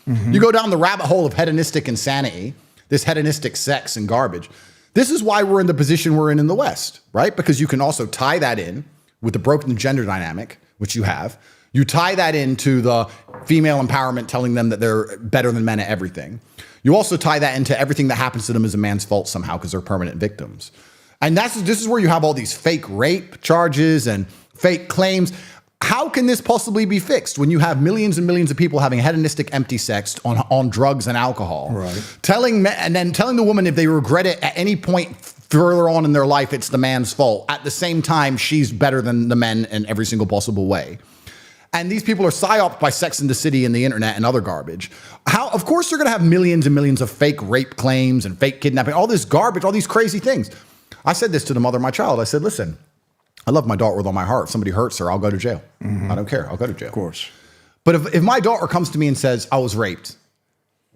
You go down the rabbit hole of hedonistic insanity, this hedonistic sex and garbage. This is why we're in the position we're in the West, right? Because you can also tie that in with the broken gender dynamic, which you have. You tie that into the female empowerment, telling them that they're better than men at everything. You also tie that into everything that happens to them is a man's fault somehow because they're permanent victims. And this is where you have all these fake rape charges and fake claims. How can this possibly be fixed when you have millions and millions of people having hedonistic empty sex on drugs and alcohol? Right. Telling the woman if they regret it at any point further on in their life, it's the man's fault. At the same time, she's better than the men in every single possible way. And these people are psyoped by Sex and the City and the internet and other garbage. Of course, they're going to have millions and millions of fake rape claims and fake kidnapping, all this garbage, all these crazy things. I said this to the mother of my child. I said, listen, I love my daughter with all my heart. If somebody hurts her, I'll go to jail. I don't care. I'll go to jail. Of course. But if my daughter comes to me and says, I was raped,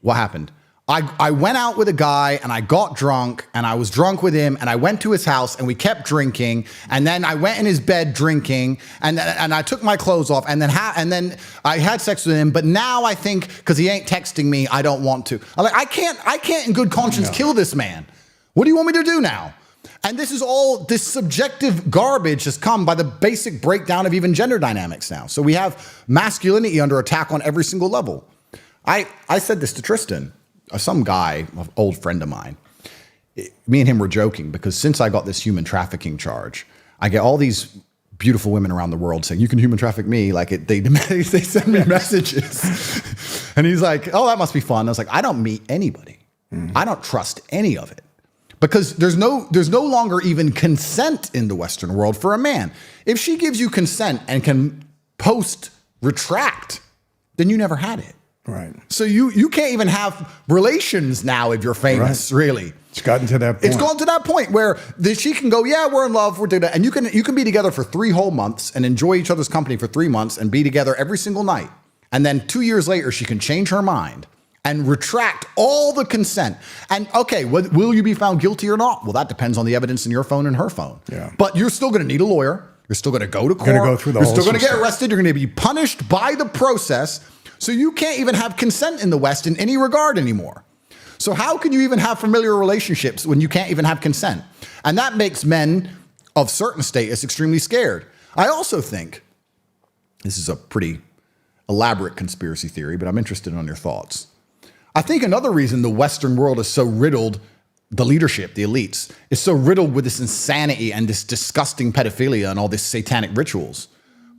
what happened? I went out with a guy and I got drunk and I was drunk with him and I went to his house and we kept drinking and then I went in his bed drinking and I took my clothes off and then I had sex with him. But now I think because he ain't texting me, I don't want to. I'm like, I can't in good conscience kill this man. What do you want me to do now? And this subjective garbage has come by the basic breakdown of even gender dynamics now. So we have masculinity under attack on every single level. I said this to Tristan. Some guy, an old friend of mine, me and him were joking because since I got this human trafficking charge, I get all these beautiful women around the world saying, you can human traffic me. Like they send me messages. And he's like, oh, that must be fun. I was like, I don't meet anybody. I don't trust any of it because there's no longer even consent in the Western world for a man. If she gives you consent and can retract, then you never had it. Right. So you can't even have relations now if you're famous, really. It's gotten to that point. It's gone to that point where she can go, yeah, we're in love, we're doing that. And you can be together for 3 whole months and enjoy each other's company for 3 months and be together every single night. And then 2 years later, she can change her mind and retract all the consent. And okay, will you be found guilty or not? Well, that depends on the evidence in your phone and her phone. Yeah. But you're still going to need a lawyer. You're still going to go to court. You're still going to get arrested. You're going to be punished by the process. So you can't even have consent in the West in any regard anymore. So how can you even have familiar relationships when you can't even have consent? And that makes men of certain status extremely scared. I also think, this is a pretty elaborate conspiracy theory, but I'm interested in your thoughts. I think another reason the Western world is so riddled, the leadership, the elites, is so riddled with this insanity and this disgusting pedophilia and all these satanic rituals.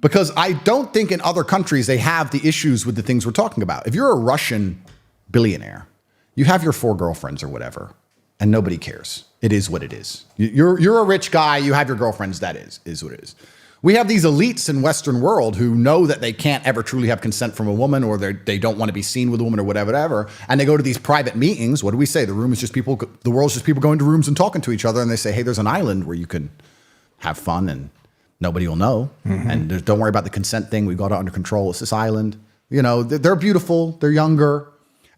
Because I don't think in other countries they have the issues with the things we're talking about. If you're a Russian billionaire, you have your 4 girlfriends or whatever, and nobody cares. It is what it is. You're a rich guy, you have your girlfriends, that is what it is. We have these elites in Western world who know that they can't ever truly have consent from a woman or they don't want to be seen with a woman or whatever, and they go to these private meetings. What do we say? The world's just people going to rooms and talking to each other, and they say, hey, there's an island where you can have fun and nobody will know. And don't worry about the consent thing. We got it under control. It's this island. You know, they're beautiful. They're younger.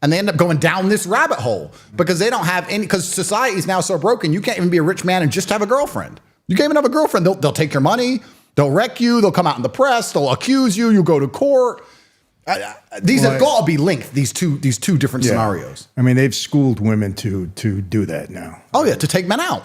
And they end up going down this rabbit hole because they don't have any, because society is now so broken. You can't even be a rich man and just have a girlfriend. You can't even have a girlfriend. They'll take your money. They'll wreck you. They'll come out in the press. They'll accuse you. You'll go to court. These have got to be linked, these two different scenarios. I mean, they've schooled women to do that now. Oh, yeah, to take men out.